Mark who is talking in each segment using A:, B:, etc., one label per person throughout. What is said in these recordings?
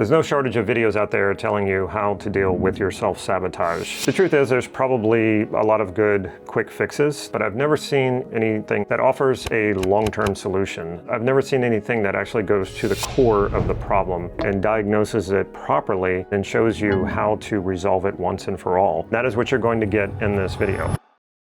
A: There's no shortage of videos out there telling you how to deal with your self-sabotage. The truth is there's probably a lot of good quick fixes, but I've never seen anything that offers a long-term solution. I've never seen anything that actually goes to the core of the problem and diagnoses it properly and shows you how to resolve it once and for all. That is what you're going to get in this video.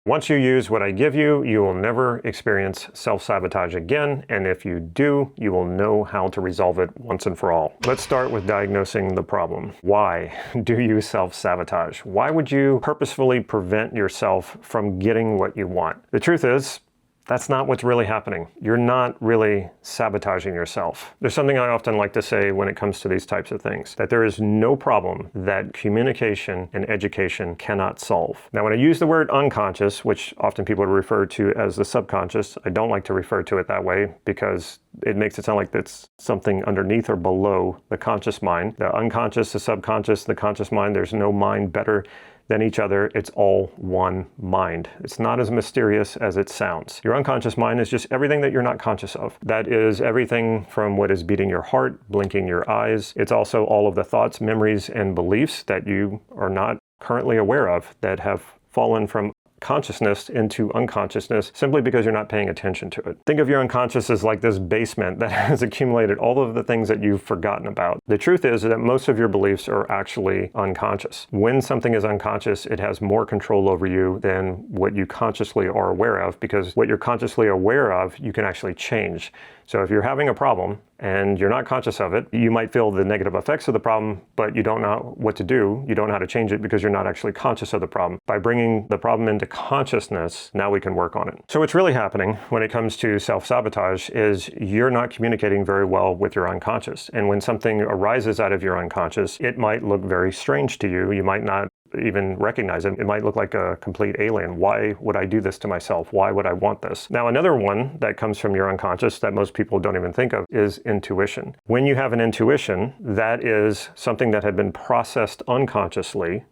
A: Once you use what I give you, you will never experience self-sabotage again, and if you do, you will know how to resolve it once and for all. Let's start with diagnosing the problem. Why do you self-sabotage? Why would you purposefully prevent yourself from getting what you want? The truth is, that's not what's really happening. You're not really sabotaging yourself. There's something I often like to say when it comes to these types of things, that there is no problem that communication and education cannot solve. Now, when I use the word unconscious, which often people refer to as the subconscious, I don't like to refer to it that way because it makes it sound like it's something underneath or below the conscious mind. The unconscious, the subconscious, the conscious mind, there's no mind better than each other. It's all one mind. It's not as mysterious as it sounds. Your unconscious mind is just everything that you're not conscious of. That is everything from what is beating your heart, blinking your eyes. It's also all of the thoughts, memories, and beliefs that you are not currently aware of that have fallen from consciousness into unconsciousness simply because you're not paying attention to it. Think of your unconscious as like this basement that has accumulated all of the things that you've forgotten about. The truth is that most of your beliefs are actually unconscious. When something is unconscious, it has more control over you than what you consciously are aware of, because what you're consciously aware of, you can actually change. So if you're having a problem and you're not conscious of it, you might feel the negative effects of the problem, but you don't know what to do. You don't know how to change it because you're not actually conscious of the problem. By bringing the problem into consciousness, now we can work on it. So what's really happening when it comes to self-sabotage is you're not communicating very well with your unconscious. And when something arises out of your unconscious, it might look very strange to you. You might not even recognize it. It might look like a complete alien. Why would I do this to myself? Why would I want this? Now, another one that comes from your unconscious that most people don't even think of is intuition. When you have an intuition, that is something that had been processed unconsciously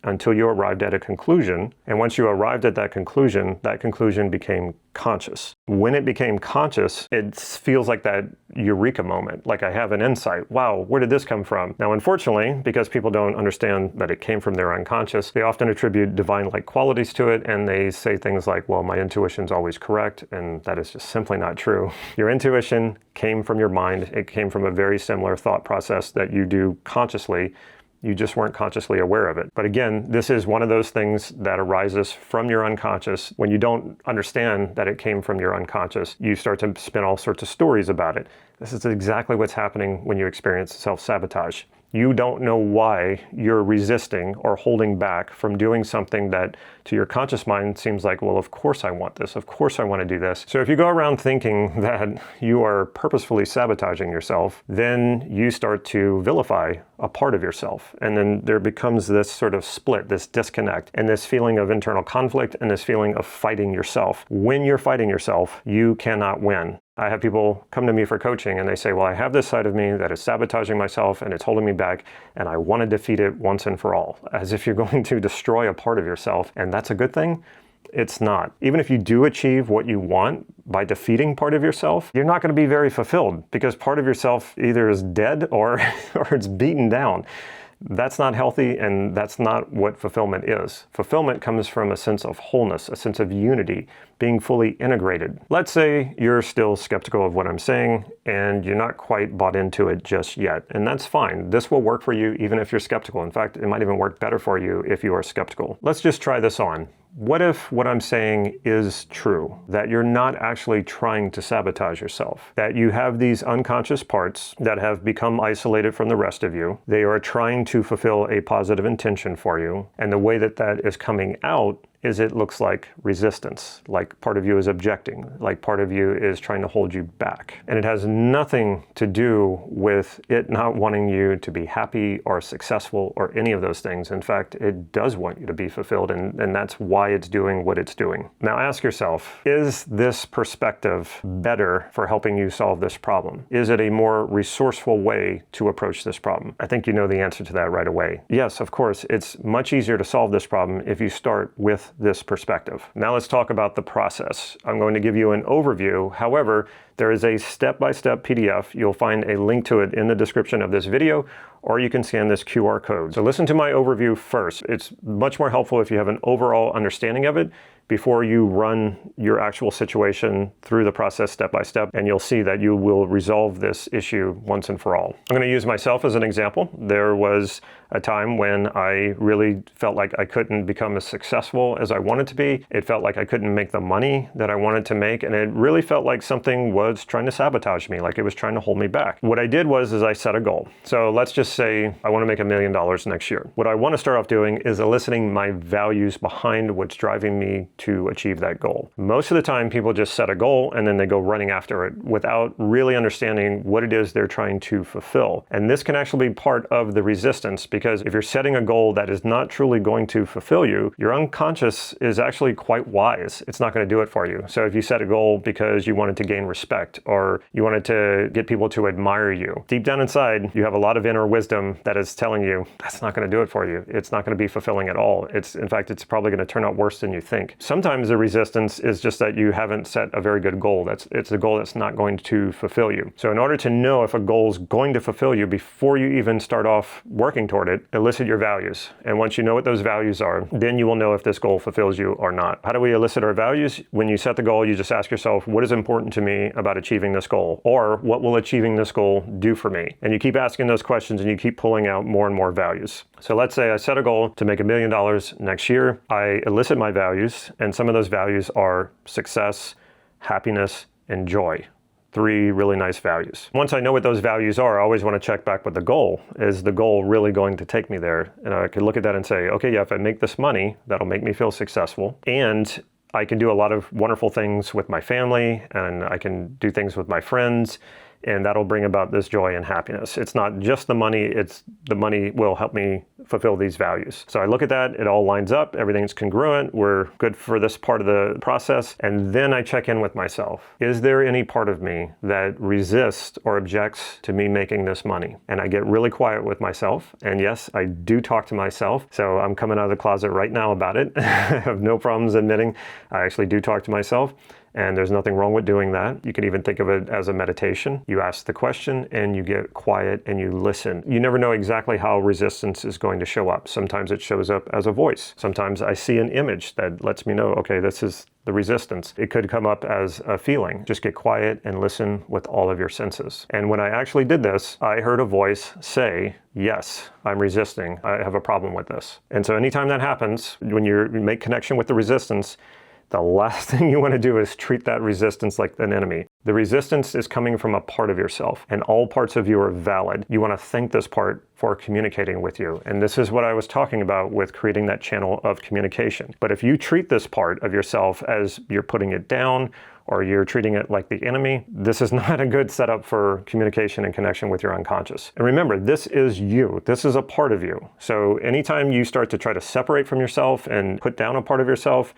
A: until you arrived at a conclusion. And once you arrived at that conclusion became conscious. When it became conscious, it feels like that eureka moment, like I have an insight. Wow, where did this come from? Now, unfortunately, because people don't understand that it came from their unconscious, they often attribute divine-like qualities to it, and they say things like, well, my intuition's always correct, and that is just simply not true. Your intuition came from your mind. It came from a very similar thought process that you do consciously. You just weren't consciously aware of it. But again, this is one of those things that arises from your unconscious. When you don't understand that it came from your unconscious, you start to spin all sorts of stories about it. This is exactly what's happening when you experience self-sabotage. You don't know why you're resisting or holding back from doing something that to your conscious mind seems like, well, of course I want this. Of course I want to do this. So if you go around thinking that you are purposefully sabotaging yourself, then you start to vilify a part of yourself. And then there becomes this sort of split, this disconnect, and this feeling of internal conflict and this feeling of fighting yourself. When you're fighting yourself, you cannot win. I have people come to me for coaching and they say, well, I have this side of me that is sabotaging myself and it's holding me back and I want to defeat it once and for all, as if you're going to destroy a part of yourself. And that's a good thing. It's not. Even if you do achieve what you want by defeating part of yourself, you're not going to be very fulfilled because part of yourself either is dead or it's beaten down. That's not healthy, and that's not what fulfillment is. Fulfillment comes from a sense of wholeness, a sense of unity, being fully integrated. Let's say you're still skeptical of what I'm saying and you're not quite bought into it just yet, and that's fine. This will work for you even if you're skeptical. In fact, it might even work better for you if you are skeptical. Let's just try this on. What if what I'm saying is true? That you're not actually trying to sabotage yourself? That you have these unconscious parts that have become isolated from the rest of you. They are trying to fulfill a positive intention for you. And the way that that is coming out is it looks like resistance, like part of you is objecting, like part of you is trying to hold you back. And it has nothing to do with it not wanting you to be happy or successful or any of those things. In fact, it does want you to be fulfilled, and that's why it's doing what it's doing. Now ask yourself, is this perspective better for helping you solve this problem? Is it a more resourceful way to approach this problem? I think you know the answer to that right away. Yes, of course, it's much easier to solve this problem if you start with with this perspective. Now let's talk about the process. I'm going to give you an overview. However, there is a step-by-step PDF. You'll find a link to it in the description of this video, or you can scan this QR code. So listen to my overview first. It's much more helpful if you have an overall understanding of it before you run your actual situation through the process step by step, and you'll see that you will resolve this issue once and for all. I'm going to use myself as an example. There was a time when I really felt like I couldn't become as successful as I wanted to be. It felt like I couldn't make the money that I wanted to make, and it really felt like something was trying to sabotage me, like it was trying to hold me back. What I did was I set a goal. So let's just say I want to make $1 million next year. What I want to start off doing is eliciting my values behind what's driving me to achieve that goal. Most of the time, people just set a goal and then they go running after it without really understanding what it is they're trying to fulfill. And this can actually be part of the resistance, because if you're setting a goal that is not truly going to fulfill you, your unconscious is actually quite wise. It's not going to do it for you. So if you set a goal because you wanted to gain respect or you wanted to get people to admire you, deep down inside, you have a lot of inner wisdom that is telling you that's not going to do it for you. It's not going to be fulfilling at all. In fact, it's probably going to turn out worse than you think. Sometimes the resistance is just that you haven't set a very good goal. It's a goal that's not going to fulfill you. So in order to know if a goal is going to fulfill you before you even start off working toward it, elicit your values. And once you know what those values are, then you will know if this goal fulfills you or not. How do we elicit our values? When you set the goal, you just ask yourself, what is important to me about achieving this goal? Or what will achieving this goal do for me? And you keep asking those questions and you keep pulling out more and more values. So let's say I set a goal to make $1 million next year. I elicit my values, and some of those values are success, happiness, and joy. 3 really nice values. Once I know what those values are, I always want to check back with the goal. Is the goal really going to take me there? And I could look at that and say, okay, yeah, if I make this money, that'll make me feel successful. And I can do a lot of wonderful things with my family, and I can do things with my friends, and that'll bring about this joy and happiness. It's not just the money, it's the money will help me fulfill these values. So I look at that, it all lines up, everything's congruent, we're good for this part of the process, and then I check in with myself. Is there any part of me that resists or objects to me making this money? And I get really quiet with myself, and yes, I do talk to myself, so I'm coming out of the closet right now about it. I have no problems admitting I actually do talk to myself. And there's nothing wrong with doing that. You can even think of it as a meditation. You ask the question and you get quiet and you listen. You never know exactly how resistance is going to show up. Sometimes it shows up as a voice. Sometimes I see an image that lets me know, okay, this is the resistance. It could come up as a feeling. Just get quiet and listen with all of your senses. And when I actually did this, I heard a voice say, yes, I'm resisting. I have a problem with this. And so anytime that happens, when you make connection with the resistance, the last thing you want to do is treat that resistance like an enemy. The resistance is coming from a part of yourself, and all parts of you are valid. You want to thank this part for communicating with you. And this is what I was talking about with creating that channel of communication. But if you treat this part of yourself as you're putting it down, or you're treating it like the enemy, this is not a good setup for communication and connection with your unconscious. And remember, this is you. This is a part of you. So anytime you start to try to separate from yourself and put down a part of yourself,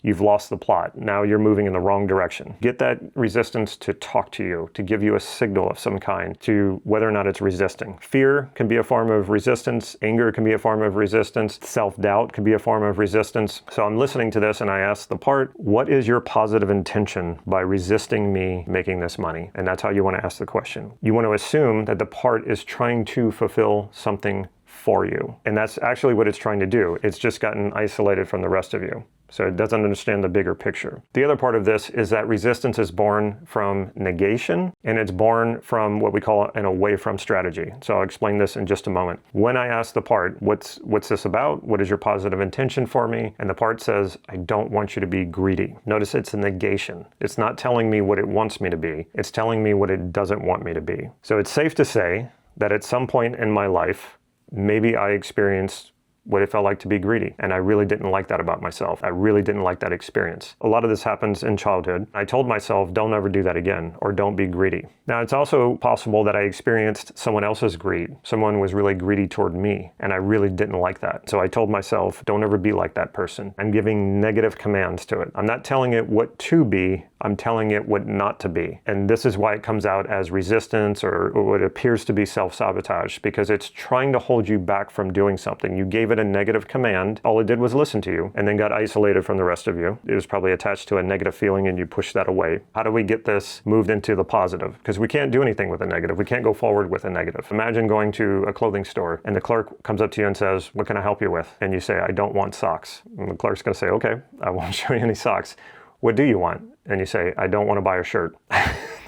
A: you've lost the plot. Now you're moving in the wrong direction. Get that resistance to talk to you, to give you a signal of some kind to whether or not it's resisting. Fear can be a form of resistance. Anger can be a form of resistance. Self-doubt can be a form of resistance. So I'm listening to this and I ask the part, what is your positive intention by resisting me making this money? And that's how you want to ask the question. You want to assume that the part is trying to fulfill something for you. And that's actually what it's trying to do. It's just gotten isolated from the rest of you. So it doesn't understand the bigger picture. The other part of this is that resistance is born from negation, and it's born from what we call an away from strategy. So I'll explain this in just a moment. When I ask the part, what's this about? What is your positive intention for me? And the part says, I don't want you to be greedy. Notice it's a negation. It's not telling me what it wants me to be. It's telling me what it doesn't want me to be. So it's safe to say that at some point in my life, maybe I experienced what it felt like to be greedy. And I really didn't like that about myself. I really didn't like that experience. A lot of this happens in childhood. I told myself, don't ever do that again, or don't be greedy. Now, it's also possible that I experienced someone else's greed. Someone was really greedy toward me, and I really didn't like that. So I told myself, don't ever be like that person. I'm giving negative commands to it. I'm not telling it what to be, I'm telling it what not to be. And this is why it comes out as resistance or what appears to be self-sabotage, because it's trying to hold you back from doing something. You gave it a negative command. All it did was listen to you and then got isolated from the rest of you. It was probably attached to a negative feeling and you pushed that away. How do we get this moved into the positive? Because we can't do anything with a negative. We can't go forward with a negative. Imagine going to a clothing store and the clerk comes up to you and says, "What can I help you with?" And you say, "I don't want socks." And the clerk's going to say, "Okay, I won't show you any socks. What do you want?" And you say, "I don't want to buy a shirt."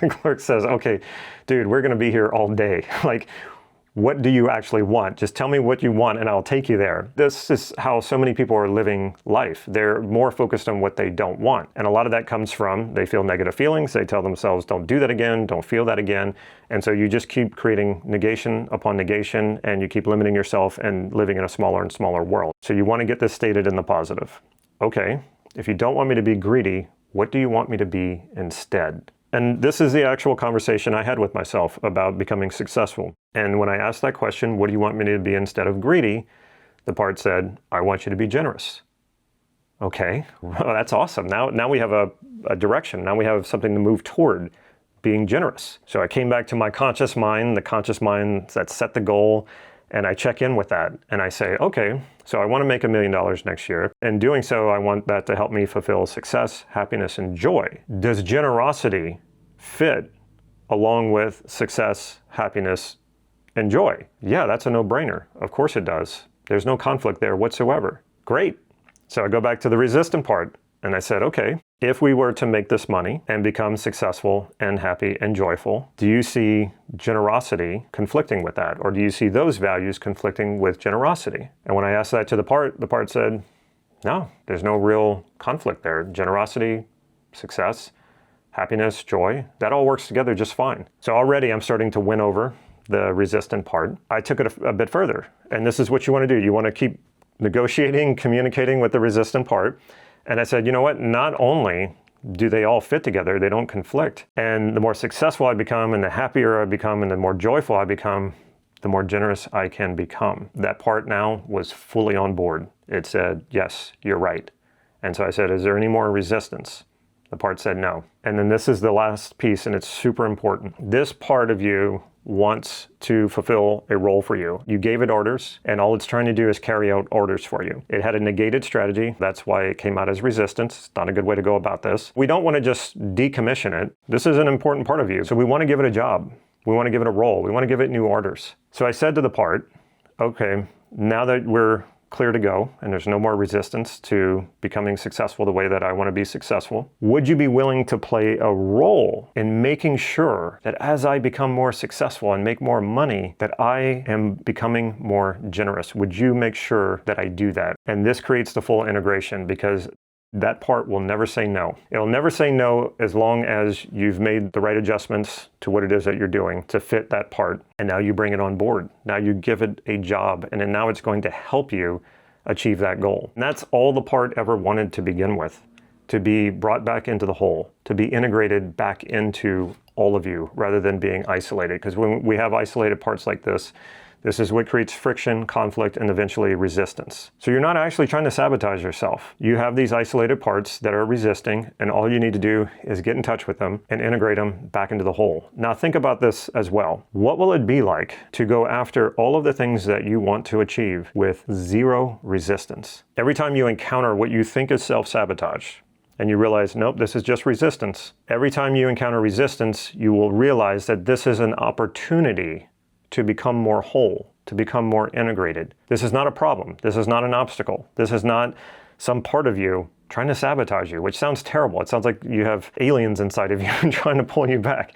A: The clerk says, "Okay, dude, we're going to be here all day. Like, what do you actually want? Just tell me what you want and I'll take you there." This is how so many people are living life. They're more focused on what they don't want. And a lot of that comes from they feel negative feelings. They tell themselves, don't do that again, don't feel that again. And so you just keep creating negation upon negation and you keep limiting yourself and living in a smaller and smaller world. So you want to get this stated in the positive. Okay, if you don't want me to be greedy, what do you want me to be instead? And this is the actual conversation I had with myself about becoming successful. And when I asked that question, what do you want me to be instead of greedy? The part said, "I want you to be generous." Okay, well, that's awesome. Now we have a direction. Now we have something to move toward, being generous. So I came back to my conscious mind, the conscious mind that set the goal, and I check in with that. And I say, okay, so I want to make $1 million next year. In doing so, I want that to help me fulfill success, happiness, and joy. Does generosity fit along with success, happiness, and joy? Yeah, that's a no-brainer. Of course it does. There's no conflict there whatsoever. Great. So I go back to the resistant part and I said, okay, if we were to make this money and become successful and happy and joyful, do you see generosity conflicting with that? Or do you see those values conflicting with generosity? And when I asked that to the part said, no, there's no real conflict there. Generosity, success, happiness, joy, that all works together just fine. So already I'm starting to win over the resistant part. I took it a bit further. And this is what you want to do. You want to keep negotiating, communicating with the resistant part. And I said, you know what? Not only do they all fit together, they don't conflict. And the more successful I become and the happier I become and the more joyful I become, the more generous I can become. That part now was fully on board. It said, yes, you're right. And so I said, is there any more resistance? The part said no. And then this is the last piece, and it's super important. This part of you wants to fulfill a role for you. You gave it orders, and all it's trying to do is carry out orders for you. It had a negated strategy. That's why it came out as resistance. It's not a good way to go about this. We don't want to just decommission it. This is an important part of you. So we want to give it a job. We want to give it a role. We want to give it new orders. So I said to the part, okay, now that we're clear to go and there's no more resistance to becoming successful the way that I want to be successful, would you be willing to play a role in making sure that as I become more successful and make more money, that I am becoming more generous? Would you make sure that I do that? And this creates the full integration, because that part will never say no. It'll never say no as long as you've made the right adjustments to what it is that you're doing to fit that part. And now you bring it on board. Now you give it a job, and then now it's going to help you achieve that goal. And that's all the part ever wanted to begin with, to be brought back into the whole, to be integrated back into all of you rather than being isolated. Because when we have isolated parts like this, this is what creates friction, conflict, and eventually resistance. So you're not actually trying to sabotage yourself. You have these isolated parts that are resisting, and all you need to do is get in touch with them and integrate them back into the whole. Now think about this as well. What will it be like to go after all of the things that you want to achieve with zero resistance? Every time you encounter what you think is self-sabotage, and you realize, nope, this is just resistance. Every time you encounter resistance, you will realize that this is an opportunity to become more whole, to become more integrated. This is not a problem. This is not an obstacle. This is not some part of you trying to sabotage you, which sounds terrible. It sounds like you have aliens inside of you trying to pull you back.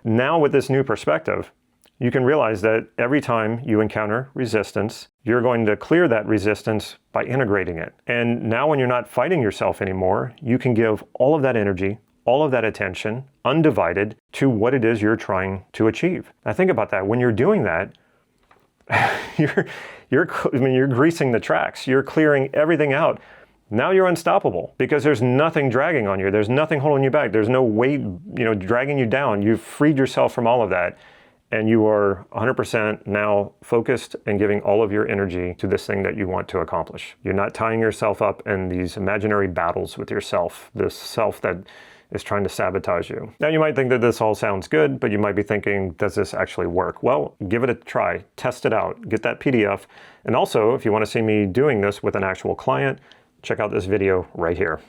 A: Now with this new perspective, you can realize that every time you encounter resistance, you're going to clear that resistance by integrating it. And now when you're not fighting yourself anymore, you can give all of that energy, all of that attention, undivided, to what it is you're trying to achieve. Now think about that. When you're doing that, you're greasing the tracks. You're clearing everything out. Now you're unstoppable because there's nothing dragging on you. There's nothing holding you back. There's no weight, dragging you down. You've freed yourself from all of that. And you are 100% now focused and giving all of your energy to this thing that you want to accomplish. You're not tying yourself up in these imaginary battles with yourself, this self that is trying to sabotage you. Now, you might think that this all sounds good, but you might be thinking, does this actually work? Well, give it a try, test it out, get that PDF. And also, if you want to see me doing this with an actual client, check out this video right here.